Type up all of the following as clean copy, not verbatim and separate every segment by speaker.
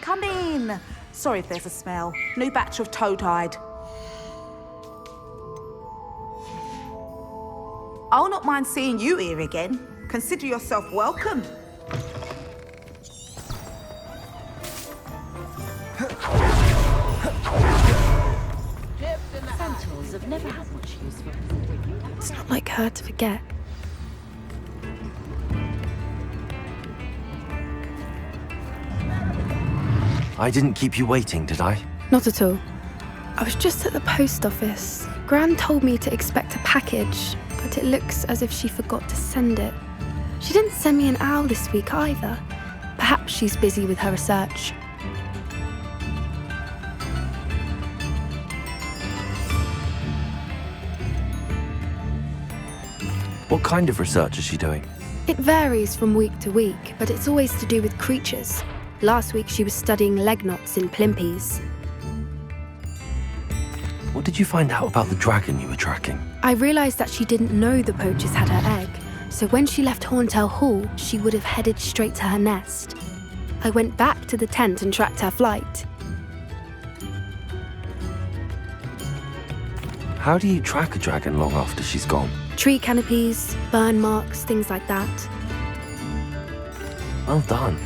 Speaker 1: Come in. Sorry if there's a smell. New batch of toad-hide. I'll not mind seeing you here again. Consider yourself welcome.
Speaker 2: Centaurs have never had much use for us.
Speaker 3: It's not like her to forget.
Speaker 4: I didn't keep you waiting, did I?
Speaker 3: Not at all. I was just at the post office. Gran told me to expect a package, but it looks as if she forgot to send it. She didn't send me an owl this week either. Perhaps she's busy with her research.
Speaker 4: What kind of research is she doing?
Speaker 3: It varies from week to week, but it's always to do with creatures. Last week she was studying leg knots in plimpies.
Speaker 4: What did you find out about the dragon you were tracking?
Speaker 3: I realised that she didn't know the poachers had her egg, so when she left Horntail Hall, she would have headed straight to her nest. I went back to the tent and tracked her flight.
Speaker 4: How do you track a dragon long after she's gone?
Speaker 3: Tree canopies, burn marks, things like that.
Speaker 4: Well done.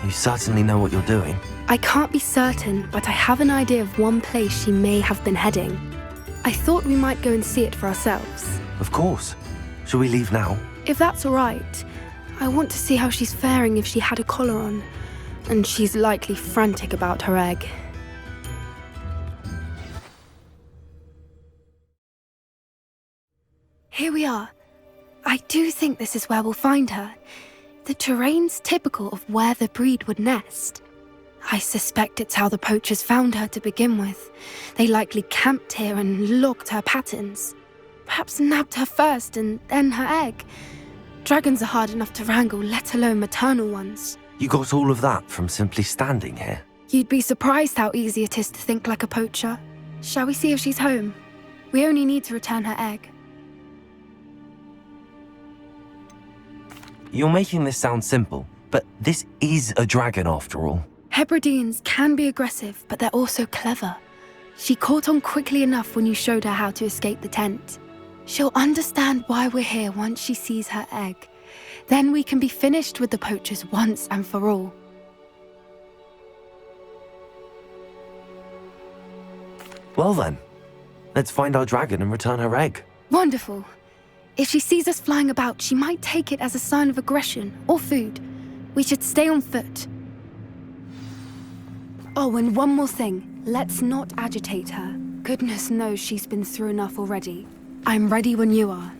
Speaker 4: You certainly know what you're doing.
Speaker 3: I can't be certain, but I have an idea of one place she may have been heading. I thought we might go and see it for ourselves.
Speaker 4: Of course. Shall we leave now?
Speaker 3: If that's all right, I want to see how she's faring if she had a collar on. And she's likely frantic about her egg. Here we are. I do think this is where we'll find her. The terrain's typical of where the breed would nest. I suspect it's how the poachers found her to begin with. They likely camped here and logged her patterns. Perhaps nabbed her first and then her egg. Dragons are hard enough to wrangle, let alone maternal ones.
Speaker 4: You got all of that from simply standing here?
Speaker 3: You'd be surprised how easy it is to think like a poacher. Shall we see if she's home? We only need to return her egg.
Speaker 4: You're making this sound simple, but this is a dragon after all.
Speaker 3: Hebrideans can be aggressive, but they're also clever. She caught on quickly enough when you showed her how to escape the tent. She'll understand why we're here once she sees her egg. Then we can be finished with the poachers once and for all.
Speaker 4: Well then, let's find our dragon and return her egg.
Speaker 3: Wonderful. If she sees us flying about, she might take it as a sign of aggression or food. We should stay on foot. Oh, and one more thing. Let's not agitate her. Goodness knows she's been through enough already. I'm ready when you are.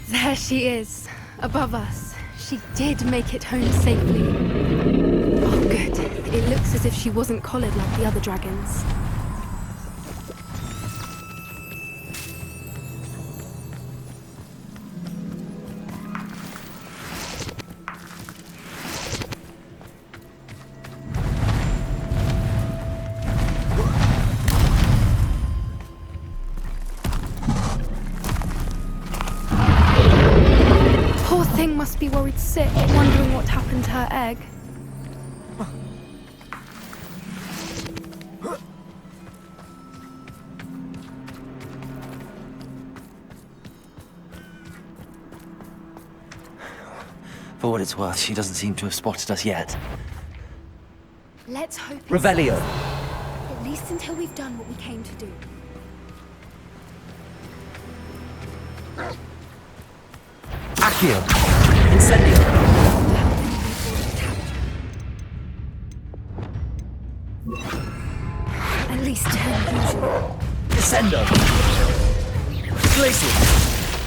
Speaker 3: There she is, above us. She did make it home safely. Oh, good. It looks as if she wasn't collared like the other dragons. Poor thing must be worried sick, wondering what happened to her egg.
Speaker 4: For what it's worth, she doesn't seem to have spotted us yet.
Speaker 3: Let's hope it's
Speaker 4: Revelio!
Speaker 3: at least until we've done what we came to do.
Speaker 4: Accio! Incendio!
Speaker 3: At least 10 usual.
Speaker 4: Descendo! Glacial!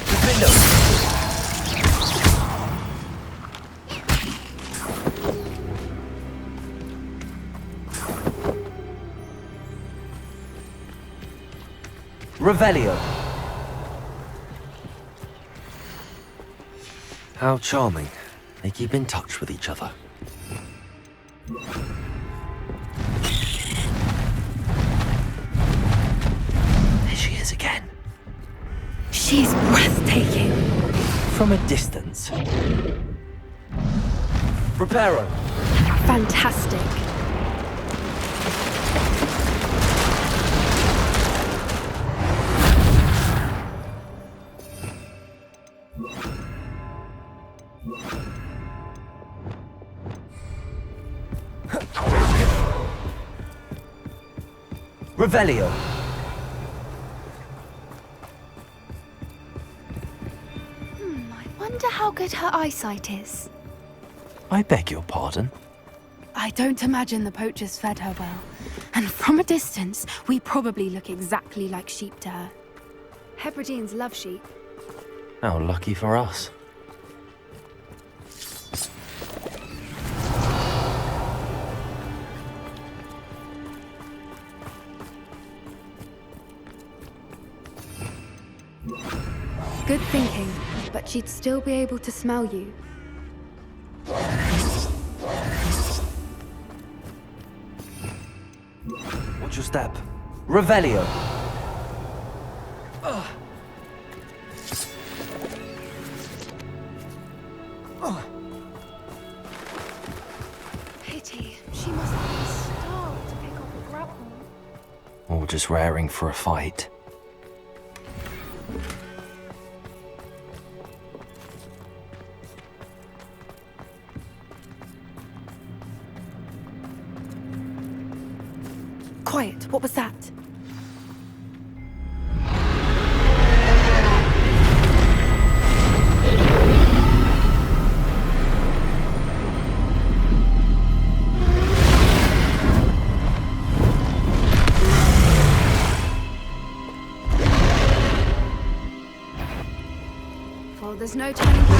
Speaker 4: Defendo! Revelio! How charming. They keep in touch with each other. There she is again.
Speaker 3: She's breathtaking.
Speaker 4: From a distance. Reparo.
Speaker 3: Fantastic.
Speaker 4: Revelio.
Speaker 3: I wonder how good her eyesight is.
Speaker 4: I beg your pardon.
Speaker 3: I don't imagine the poachers fed her well. And from a distance, we probably look exactly like sheep to her. Hebrideans love sheep.
Speaker 4: How lucky for us.
Speaker 3: Good thinking, but she'd still be able to smell you.
Speaker 4: Watch your step. Revelio.
Speaker 3: Pity. She must be starved to pick up a grapple.
Speaker 4: Or just raring for a fight.
Speaker 3: Quiet, what was that? Well, there's no turning back.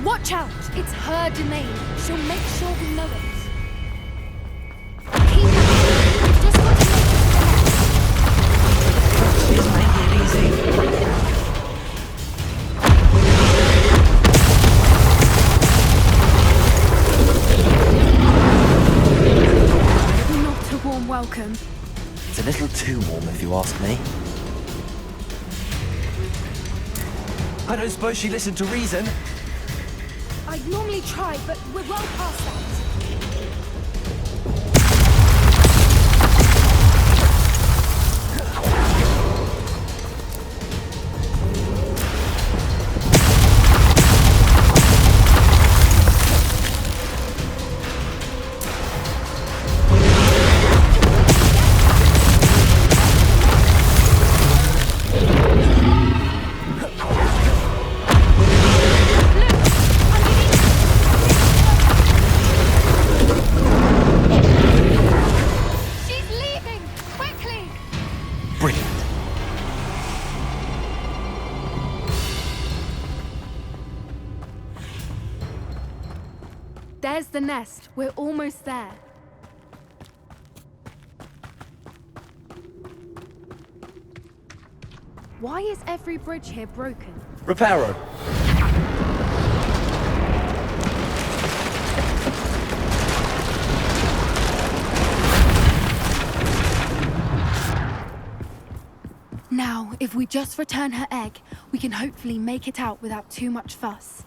Speaker 3: Watch out! It's her domain. She'll make sure we know it. Keep up. We've just got to make it fast.
Speaker 4: She's making it easy.
Speaker 3: Not a warm welcome.
Speaker 4: It's a little too warm if you ask me. I don't suppose she listened to reason.
Speaker 3: I'd normally try, but we're well past that. There's the nest. We're almost there. Why is every bridge here broken?
Speaker 4: Reparo.
Speaker 3: Now, if we just return her egg, we can hopefully make it out without too much fuss.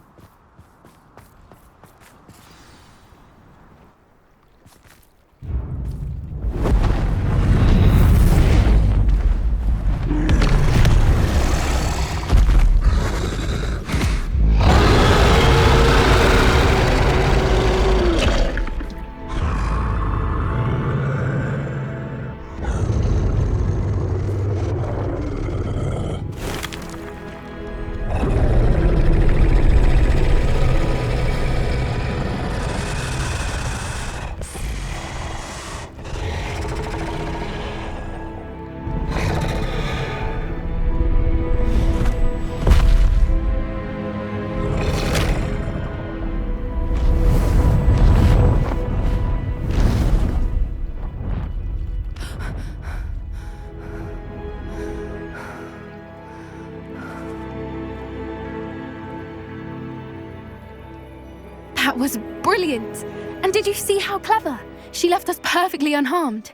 Speaker 3: brilliant! And did you see how clever? She left us perfectly unharmed.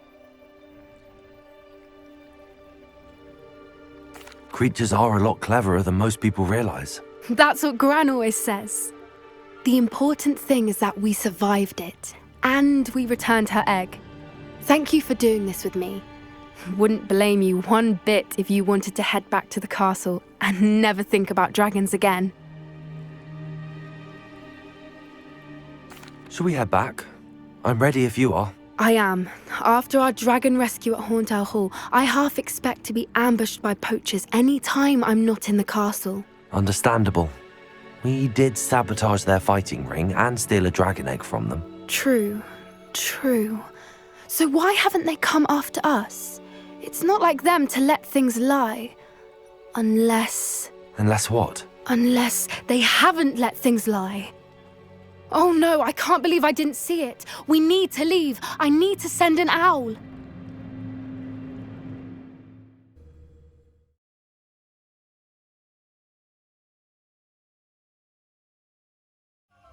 Speaker 4: Creatures are a lot cleverer than most people realize.
Speaker 3: That's what Gran always says. The important thing is that we survived it, and we returned her egg. Thank you for doing this with me. Wouldn't blame you one bit if you wanted to head back to the castle and never think about dragons again.
Speaker 4: Shall we head back? I'm ready if you are.
Speaker 3: I am. After our dragon rescue at Horntail Hall, I half expect to be ambushed by poachers any time I'm not in the castle.
Speaker 4: Understandable. We did sabotage their fighting ring and steal a dragon egg from them.
Speaker 3: True. So why haven't they come after us? It's not like them to let things lie. Unless
Speaker 4: what?
Speaker 3: Unless they haven't let things lie. Oh no, I can't believe I didn't see it. We need to leave. I need to send an owl.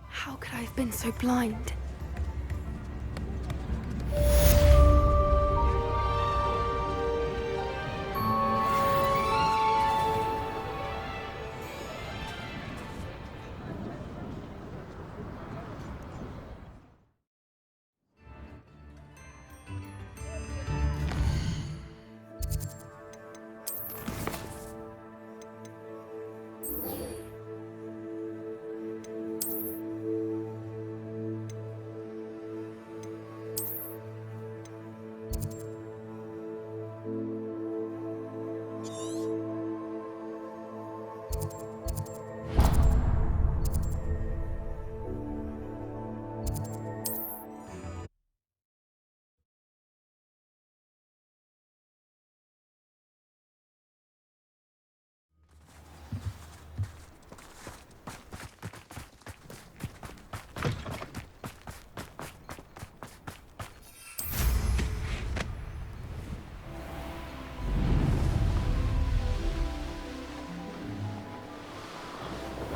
Speaker 3: How could I have been so blind?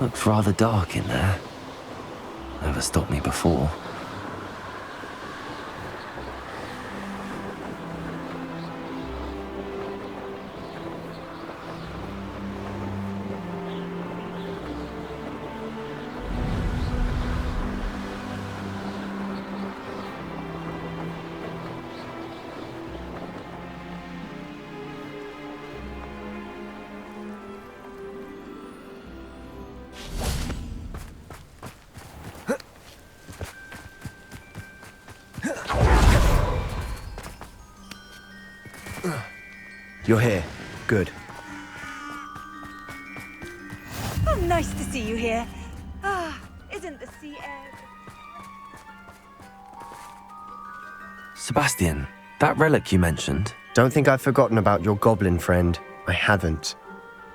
Speaker 4: Looks rather dark in there. Never stopped me before.
Speaker 5: You're here. Good.
Speaker 6: Oh, nice to see you here. Isn't the sea air...
Speaker 4: Sebastian, that relic you mentioned.
Speaker 5: Don't think I've forgotten about your goblin friend. I haven't.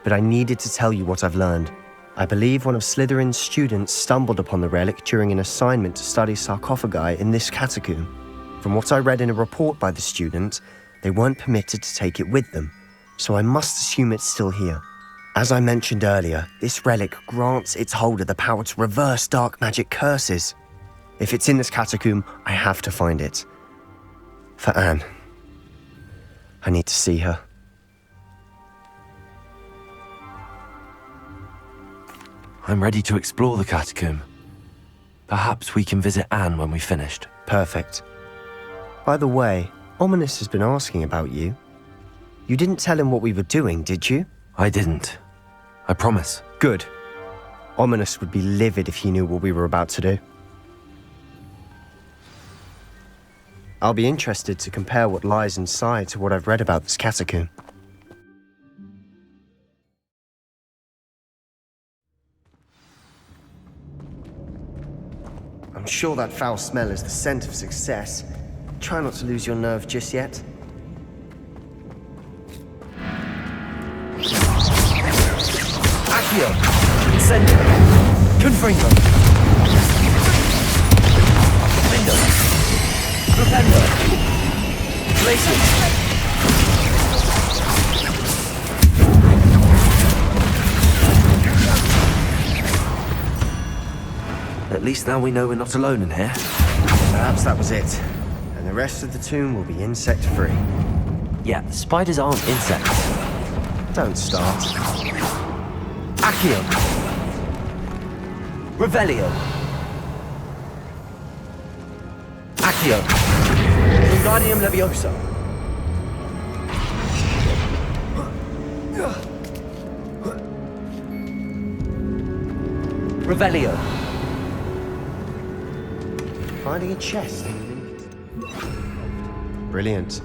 Speaker 5: But I needed to tell you what I've learned. I believe one of Slytherin's students stumbled upon the relic during an assignment to study sarcophagi in this catacomb. From what I read in a report by the student, they weren't permitted to take it with them, so I must assume it's still here. As I mentioned earlier, this relic grants its holder the power to reverse dark magic curses. If it's in this catacomb, I have to find it. For Anne. I need to see her.
Speaker 4: I'm ready to explore the catacomb. Perhaps we can visit Anne when we've finished.
Speaker 5: Perfect. By the way, Ominous has been asking about you. You didn't tell him what we were doing, did you?
Speaker 4: I didn't. I promise.
Speaker 5: Good. Ominous would be livid if he knew what we were about to do. I'll be interested to compare what lies inside to what I've read about this catacomb. I'm sure that foul smell is the scent of success. Try not to lose your nerve just yet.
Speaker 4: Accio! Incendio! Confringo! Window! Propendo! Glaciers! At least now we know we're not alone in here.
Speaker 5: Perhaps that was it. And the rest of the tomb will be insect-free.
Speaker 4: Yeah, spiders aren't insects.
Speaker 5: Don't start.
Speaker 4: Accio. Revelio. Accio. Wingardium Leviosa. Revelio.
Speaker 5: Finding a chest. Brilliant.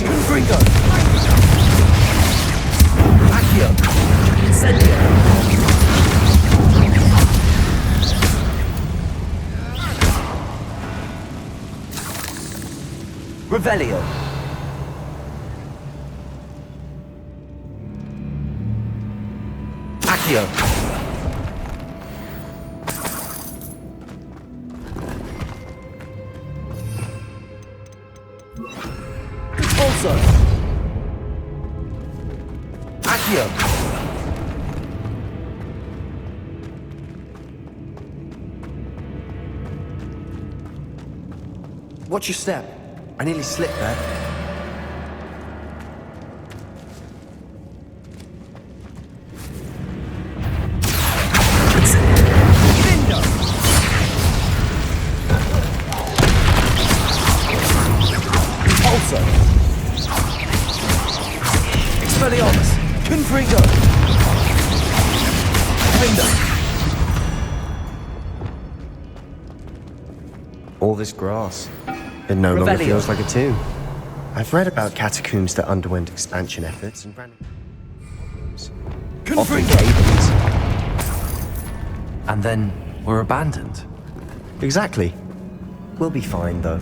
Speaker 4: Confringo. Accio. Incendio. Revelio. Accio. Also. Accio.
Speaker 5: Watch your step. I nearly slipped there.
Speaker 4: Also. Expelliarmus. Confringo. Window.
Speaker 5: All this grass. It no longer
Speaker 4: Revelio.
Speaker 5: feels like a tomb. I've read about catacombs that underwent expansion efforts and ran often
Speaker 4: Confringo.
Speaker 5: cave-ins.
Speaker 4: And then were abandoned.
Speaker 5: Exactly. We'll be fine, though.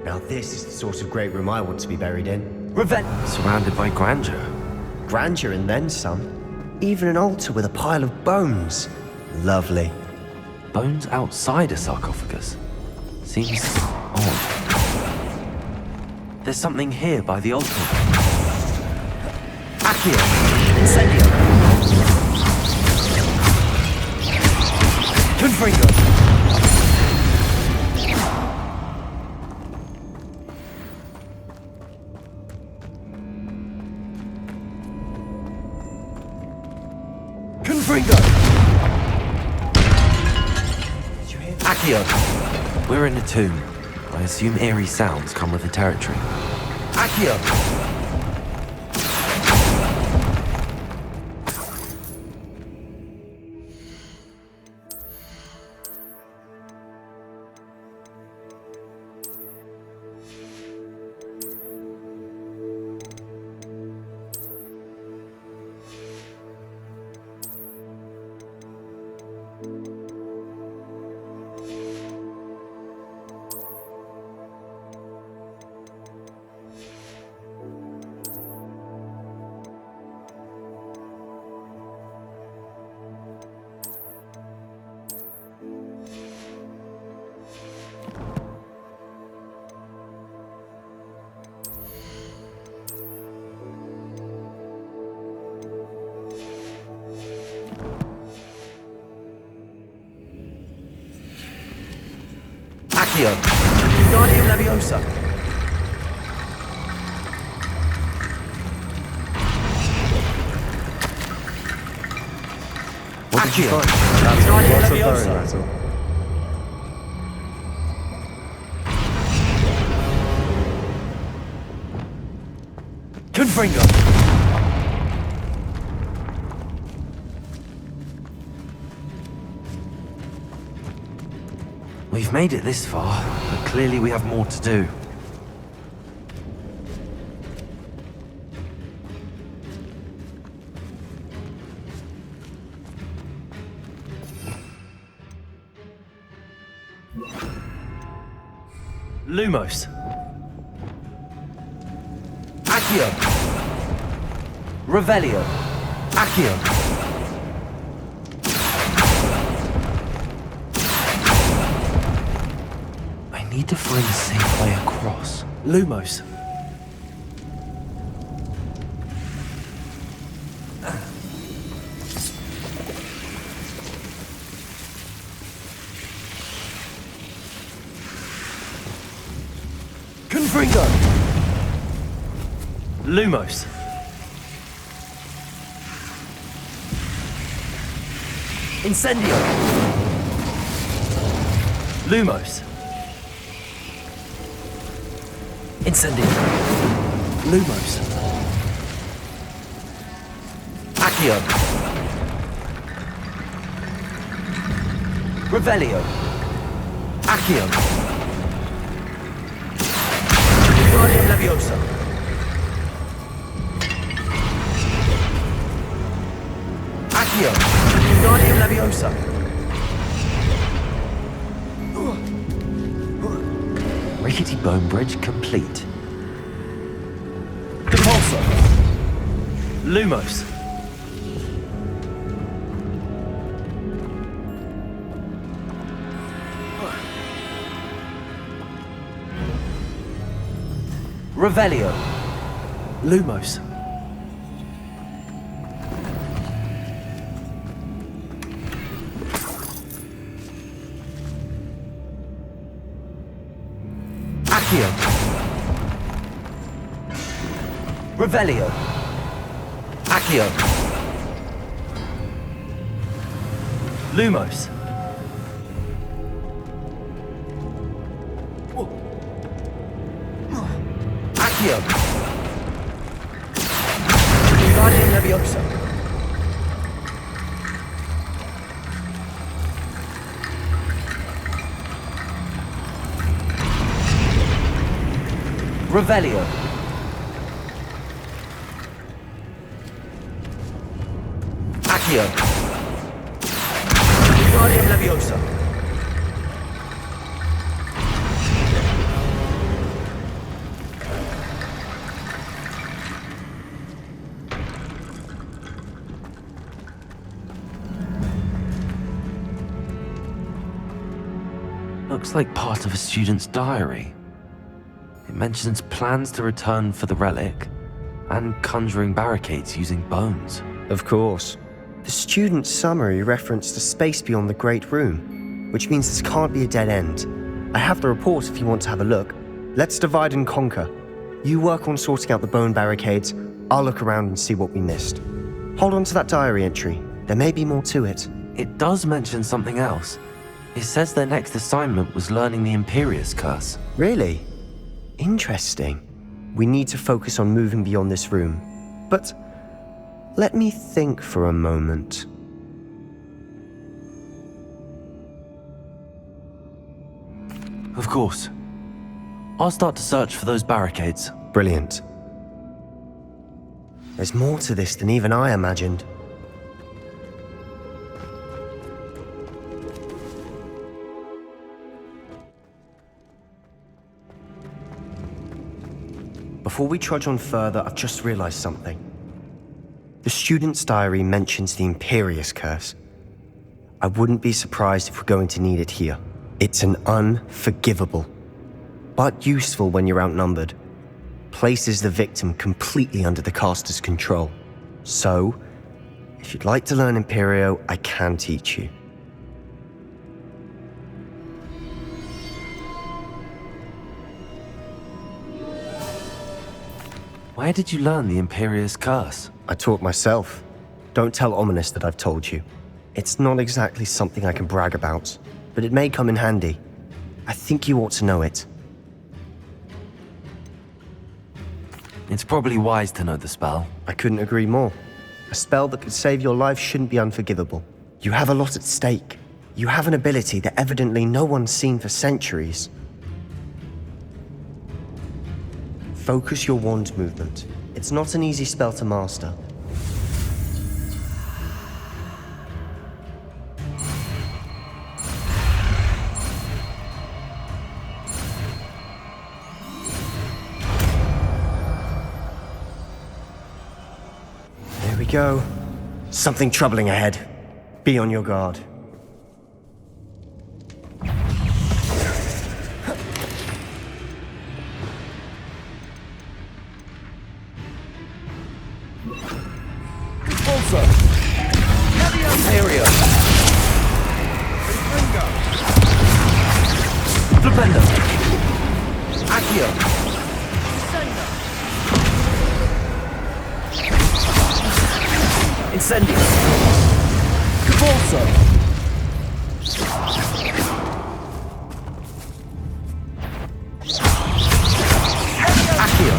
Speaker 5: Now this is the sort of great room I want to be buried in.
Speaker 4: Surrounded by grandeur.
Speaker 5: Grandeur and then some. Even an altar with a pile of bones. Lovely.
Speaker 4: Bones outside a sarcophagus. Seems odd. There's something here by the altar. Accio. Incendio. Confringo. Confringo. Accio. We're in a tomb. I assume eerie sounds come with the territory. Accio. Accio. Wingardium Leviosa.
Speaker 5: What did you
Speaker 4: Accio.
Speaker 5: find?
Speaker 4: Wingardium
Speaker 5: Lots of
Speaker 4: Leviosa.
Speaker 5: throwing rattle.
Speaker 4: Confringo. We've made it this far, but clearly we have more to do. Lumos. Accio. Revelio. Accio. I need to find a safe way across. Lumos. Confringo. Lumos. Incendio. Lumos. Incendio. Lumos. Accio. Revelio. Accio. Guardian Leviosa. Accio. Guardian Leviosa. Rickety bone bridge complete. Depulso. Lumos. Revelio. Lumos. Accio. Revelio. Accio. Lumos. Accio. Guardian Leviosa. Revelio. Accio. Guardian Leviosa. Looks like part of a student's diary. It mentions plans to return for the relic and conjuring barricades using bones.
Speaker 5: Of course. The student's summary referenced a space beyond the Great Room, which means this can't be a dead end. I have the report if you want to have a look. Let's divide and conquer. You work on sorting out the bone barricades, I'll look around and see what we missed. Hold on to that diary entry. There may be more to it.
Speaker 4: It does mention something else. It says their next assignment was learning the Imperious Curse.
Speaker 5: Really? Interesting. We need to focus on moving beyond this room. But let me think for a moment.
Speaker 4: Of course. I'll start to search for those barricades.
Speaker 5: Brilliant. There's more to this than even I imagined. Before we trudge on further, I've just realized something. The student's diary mentions the Imperious Curse. I wouldn't be surprised if we're going to need it here. It's an unforgivable, but useful when you're outnumbered. Places the victim completely under the caster's control. So, if you'd like to learn Imperio, I can teach you.
Speaker 4: Where did you learn the Imperious Curse?
Speaker 5: I taught myself. Don't tell Ominous that I've told you. It's not exactly something I can brag about, but it may come in handy. I think you ought to know it.
Speaker 4: It's probably wise to know the spell.
Speaker 5: I couldn't agree more. A spell that could save your life shouldn't be unforgivable. You have a lot at stake. You have an ability that evidently no one's seen for centuries. Focus your wand movement. It's not an easy spell to master. go. Something troubling ahead. Be on your guard.
Speaker 7: Also, imperio.
Speaker 4: Flipendo.
Speaker 7: Accio.
Speaker 4: Incendio.
Speaker 7: Cavalso.
Speaker 4: Accio.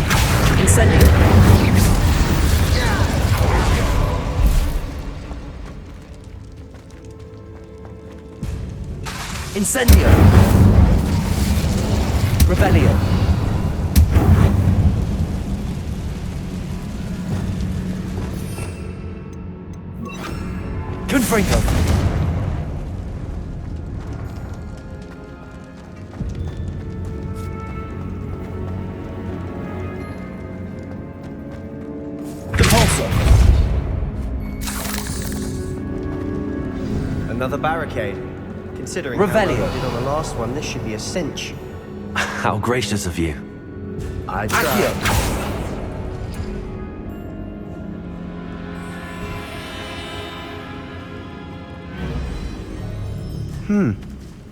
Speaker 4: Incendio. Incendio. Rebellion. Confringo.
Speaker 7: Depulso.
Speaker 5: Another barricade. Considering how
Speaker 4: Revelio.
Speaker 5: well I did on the last one, this should be a cinch.
Speaker 4: How gracious of you.
Speaker 5: I
Speaker 7: Accio.
Speaker 5: tried.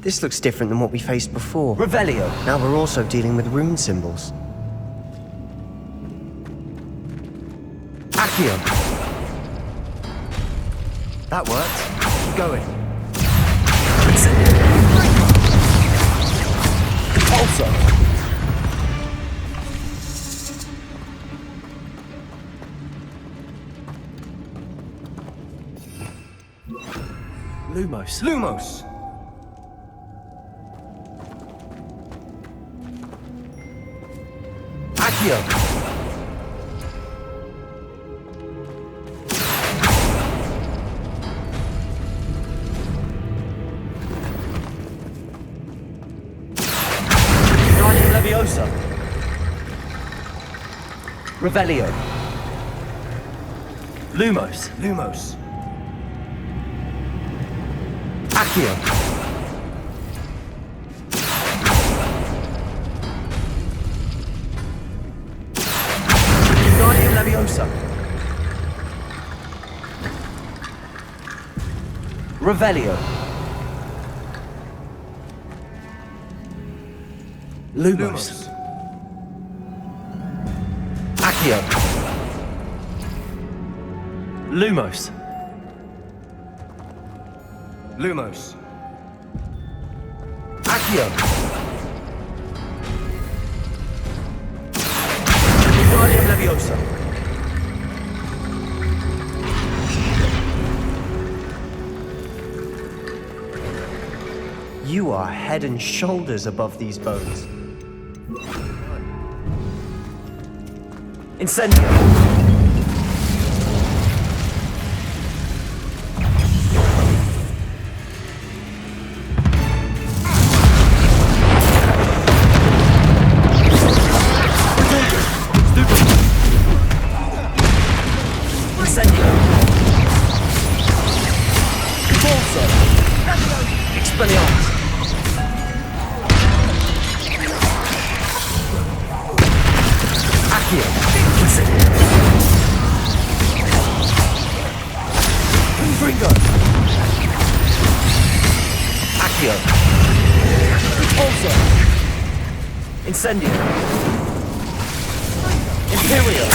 Speaker 5: This looks different than what we faced before.
Speaker 4: Revelio.
Speaker 5: Now we're also dealing with rune symbols.
Speaker 4: Accio.
Speaker 5: That worked. Keep going.
Speaker 7: Depulso.
Speaker 4: Lumos.
Speaker 5: Lumos!
Speaker 7: Accio.
Speaker 4: Guardian Leviosa. Revelio. Lumos.
Speaker 5: Lumos.
Speaker 4: Accio. Guardian Leviosa. Revelio. Lumos. Accio. Lumos.
Speaker 5: Lumos.
Speaker 7: Accio.
Speaker 4: Guardian Leviosa.
Speaker 5: You are head and shoulders above these bones.
Speaker 4: Incendio. Incendio.
Speaker 7: Cavalso.
Speaker 4: Expelliarmus. Accio. Incendio.
Speaker 7: Confringo.
Speaker 4: Accio.
Speaker 7: Depulso.
Speaker 4: Incendio. Imperio.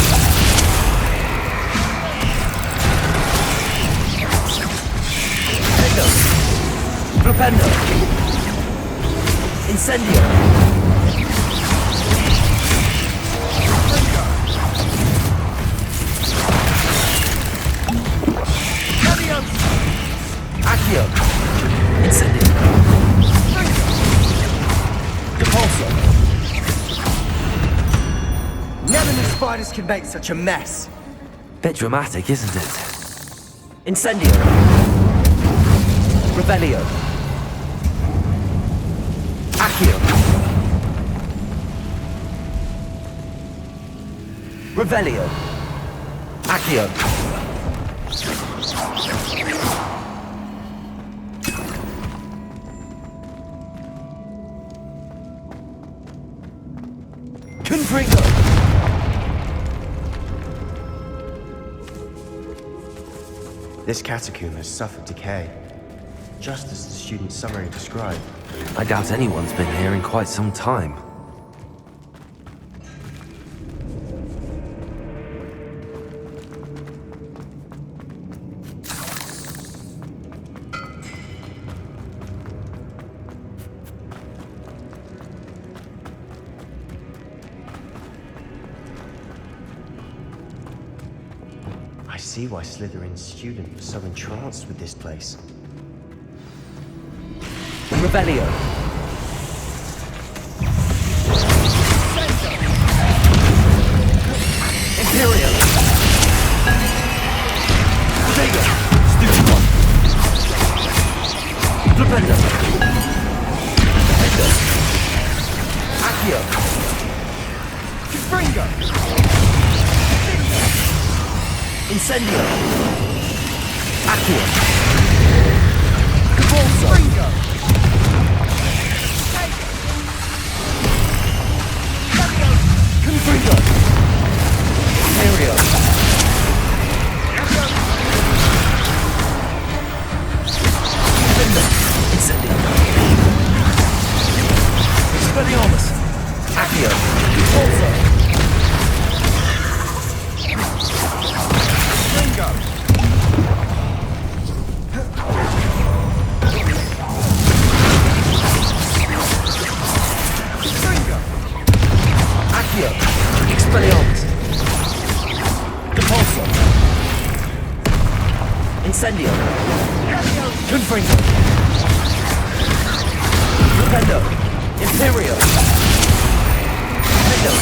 Speaker 4: Flipendo. Incendio. Accio. Incendio.
Speaker 7: Depulso.
Speaker 5: Never knew spiders could make such a mess.
Speaker 4: Bit dramatic, isn't it? Incendio. Revelio. Accio. Revelio. Accio.
Speaker 7: Confringo!
Speaker 5: This catacomb has suffered decay, just as the student summary described.
Speaker 4: I doubt anyone's been here in quite some time.
Speaker 5: I see why Slytherin's student was so entranced with this place.
Speaker 7: Revelio. Imperio. Vega. Stupid one. Flipendo. Accio. Confringo. Incendio. Accio. Convulso. Confringo. Imperio. Defender. Incendio. Expelliarmus. Accio. Convulso. Ringo. Accio. Expelliarmus. Depulso. Incendio. Confringo. Flipendo. Imperio. Defendo.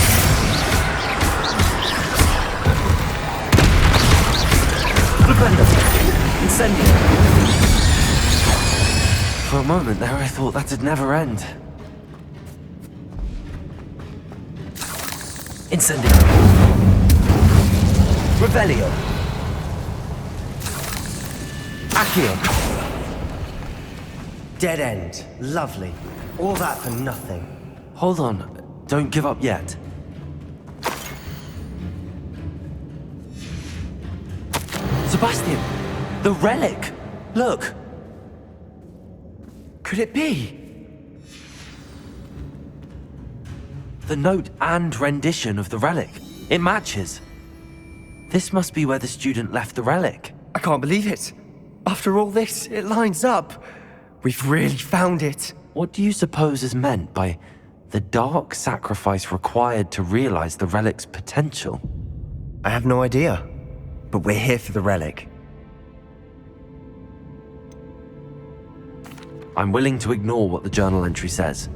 Speaker 7: Flipendo. Incendio.
Speaker 4: For a moment there, I thought that'd never end.
Speaker 7: Incendio. Revelio. Accio.
Speaker 5: Dead end. Lovely. All that for nothing.
Speaker 4: Hold on, don't give up yet. Sebastian! The relic! Look!
Speaker 7: Could it be?
Speaker 4: The note and rendition of the relic. It matches. This must be where the student left the relic.
Speaker 7: I can't believe it. After all this, it lines up. We've really found it.
Speaker 4: What do you suppose is meant by the dark sacrifice required to realize the relic's potential?
Speaker 5: I have no idea, but we're here for the relic.
Speaker 4: I'm willing to ignore what the journal entry says.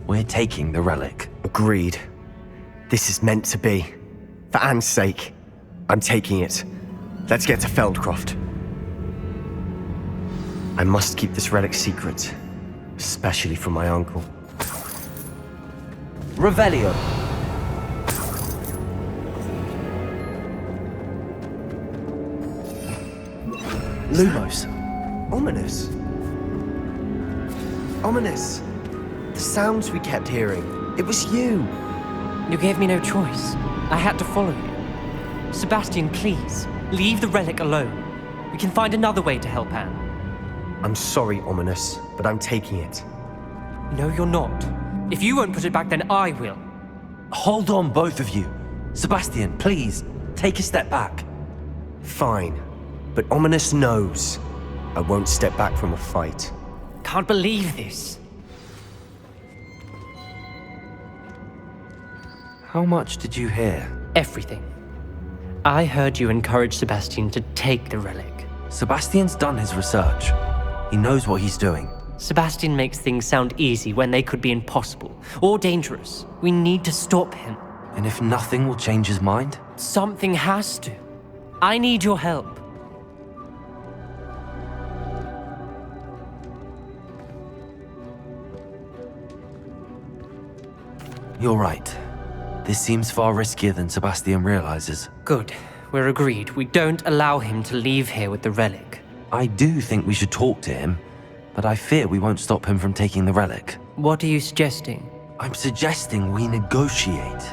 Speaker 4: We're taking the relic.
Speaker 5: Agreed. This is meant to be. For Anne's sake, I'm taking it. Let's get to Feldcroft. I must keep this relic secret, especially from my uncle.
Speaker 7: Revelio.
Speaker 5: Lumos. Ominous. Ominous. The sounds we kept hearing. It was you.
Speaker 8: You gave me no choice. I had to follow you. Sebastian, please, leave the relic alone. We can find another way to help Anne.
Speaker 5: I'm sorry, Ominous, but I'm taking it.
Speaker 8: No, you're not. If you won't put it back, then I will.
Speaker 4: Hold on, both of you. Sebastian, please, take a step back.
Speaker 5: Fine, but Ominous knows I won't step back from a fight.
Speaker 8: Can't believe this.
Speaker 4: How much did you hear?
Speaker 8: Everything. I heard you encourage Sebastian to take the relic.
Speaker 4: Sebastian's done his research. He knows what he's doing.
Speaker 8: Sebastian makes things sound easy when they could be impossible or dangerous. We need to stop him.
Speaker 4: And if nothing will change his mind?
Speaker 8: Something has to. I need your help.
Speaker 4: You're right. This seems far riskier than Sebastian realizes.
Speaker 8: Good. We're agreed. We don't allow him to leave here with the relic.
Speaker 4: I do think we should talk to him, but I fear we won't stop him from taking the relic.
Speaker 8: What are you suggesting?
Speaker 4: I'm suggesting we negotiate.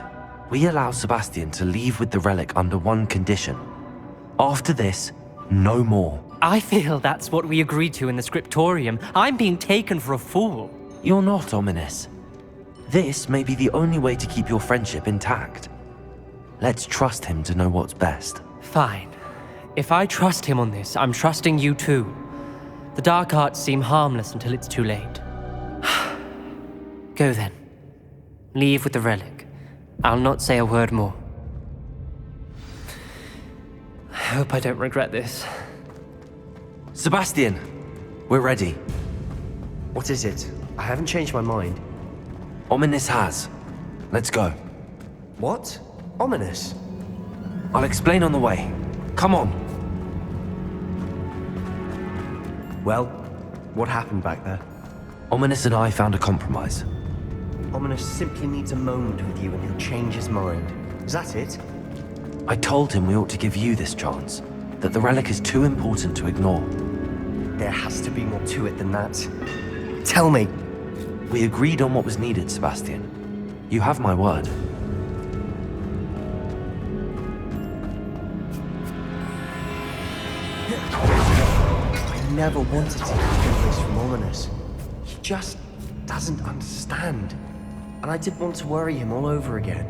Speaker 4: We allow Sebastian to leave with the relic under one condition. After this, no more.
Speaker 8: I feel that's what we agreed to in the scriptorium. I'm being taken for a fool.
Speaker 4: You're not ominous. This may be the only way to keep your friendship intact. Let's trust him to know what's best.
Speaker 8: Fine. If I trust him on this, I'm trusting you too. The dark arts seem harmless until it's too late. Go then. Leave with the relic. I'll not say a word more. I hope I don't regret this.
Speaker 4: Sebastian, we're ready.
Speaker 5: What is it? I haven't changed my mind.
Speaker 4: Ominous has. Let's go.
Speaker 5: What? Ominous?
Speaker 4: I'll explain on the way. Come on.
Speaker 5: Well, what happened back there?
Speaker 4: Ominous and I found a compromise.
Speaker 5: Ominous simply needs a moment with you and he'll change his mind. Is that it?
Speaker 4: I told him we ought to give you this chance, that the relic is too important to ignore.
Speaker 5: There has to be more to it than that. Tell me.
Speaker 4: We agreed on what was needed, Sebastian. You have my word.
Speaker 5: I never wanted to hear this from Ominous. He just doesn't understand. And I didn't want to worry him all over again.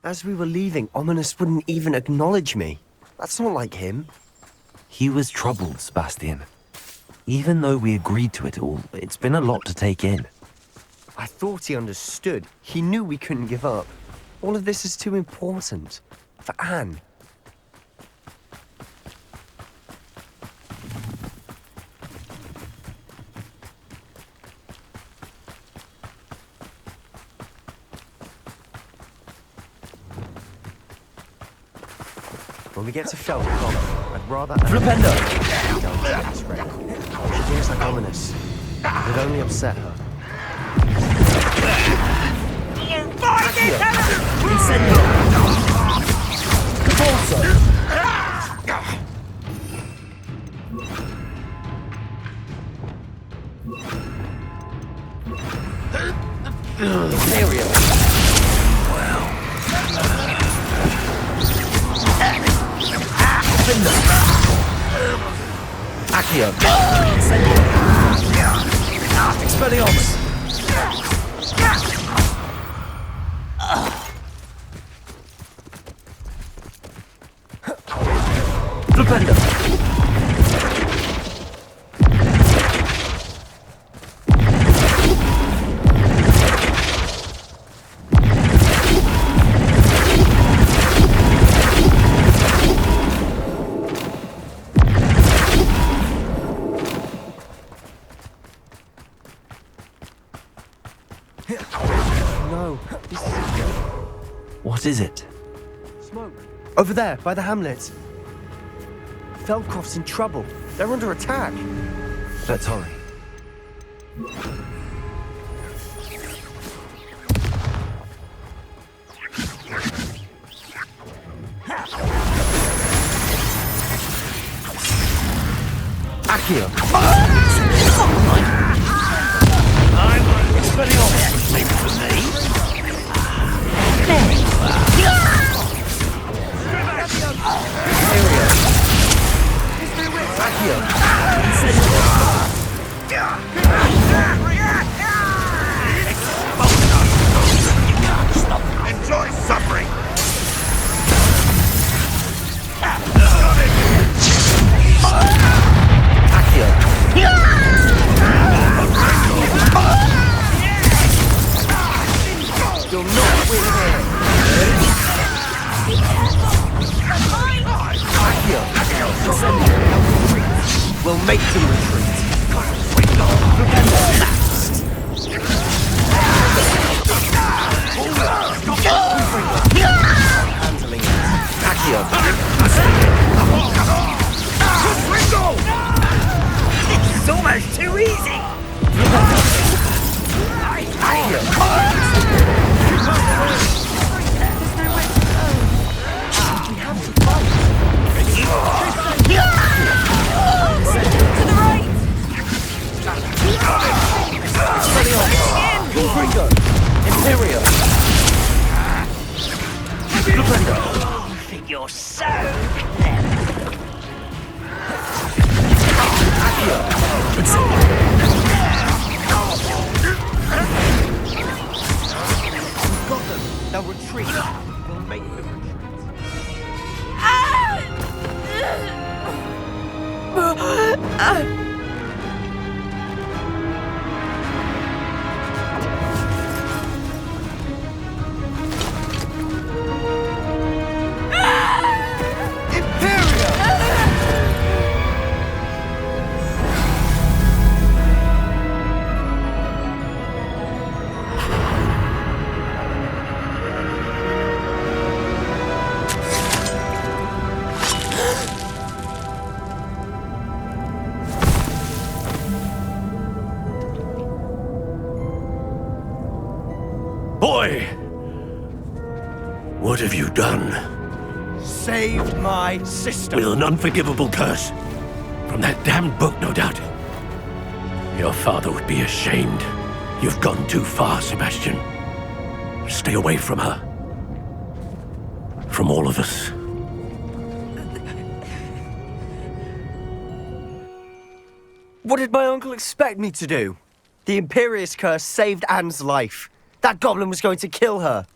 Speaker 5: As we were leaving, Ominous wouldn't even acknowledge me. That's not like him.
Speaker 4: He was troubled, Sebastian. Even though we agreed to it all, it's been a lot to take in.
Speaker 5: I thought he understood. He knew we couldn't give up. All of this is too important. For Anne. When we get to Feldcroft, I'd rather... Flipendo! She thinks like Ominous. It'd only upset her. Incendio! Corso! Imperio! Accio! Expelliarmus! Flipendo! No, this is
Speaker 4: What is it?
Speaker 5: smoke. Over there, by the hamlet. Feldcroft's in trouble. They're under attack.
Speaker 4: Let's hurry.
Speaker 5: Accio!
Speaker 9: Enjoy suffering!
Speaker 5: You'll not win here. We'll make them retreat. Handling it. Accio.
Speaker 9: It's almost too easy!
Speaker 5: Accio.
Speaker 7: Imperio!
Speaker 9: You think you're so clever?
Speaker 7: We've got them. They'll retreat. We'll make them retreat.
Speaker 9: Boy! What have you done?
Speaker 7: Saved my sister.
Speaker 9: With an unforgivable curse. From that damned book, no doubt. Your father would be ashamed. You've gone too far, Sebastian. Stay away from her. From all of us.
Speaker 7: What did my uncle expect me to do? The Imperious curse saved Anne's life. That goblin was going to kill her.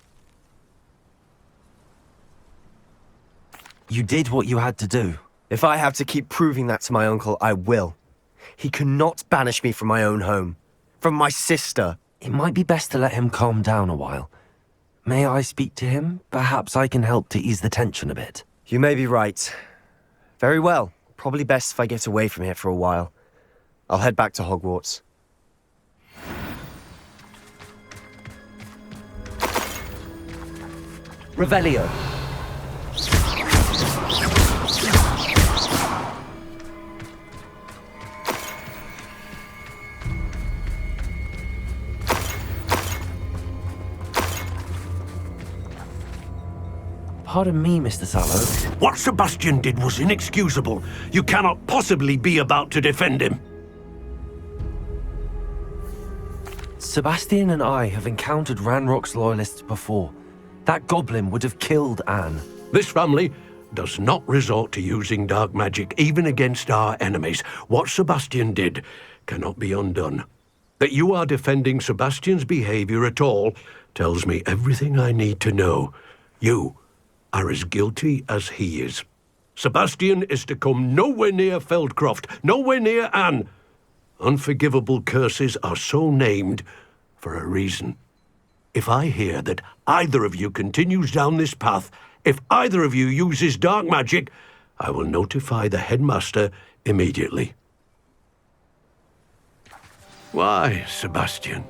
Speaker 4: You did what you had to do.
Speaker 7: If I have to keep proving that to my uncle, I will. He cannot banish me from my own home. From my sister.
Speaker 4: It might be best to let him calm down a while. May I speak to him? Perhaps I can help to ease the tension a bit.
Speaker 7: You may be right. Very well. Probably best if I get away from here for a while. I'll head back to Hogwarts. Revelio.
Speaker 4: Pardon me, Mr. Sallow.
Speaker 9: What Sebastian did was inexcusable. You cannot possibly be about to defend him.
Speaker 4: Sebastian and I have encountered Ranrock's loyalists before. That goblin would have killed Anne.
Speaker 9: This family does not resort to using dark magic even against our enemies. What Sebastian did cannot be undone. That you are defending Sebastian's behavior at all tells me everything I need to know. You are as guilty as he is. Sebastian is to come nowhere near Feldcroft, nowhere near Anne. Unforgivable curses are so named for a reason. If I hear that either of you continues down this path, if either of you uses dark magic, I will notify the headmaster immediately. Why, Sebastian?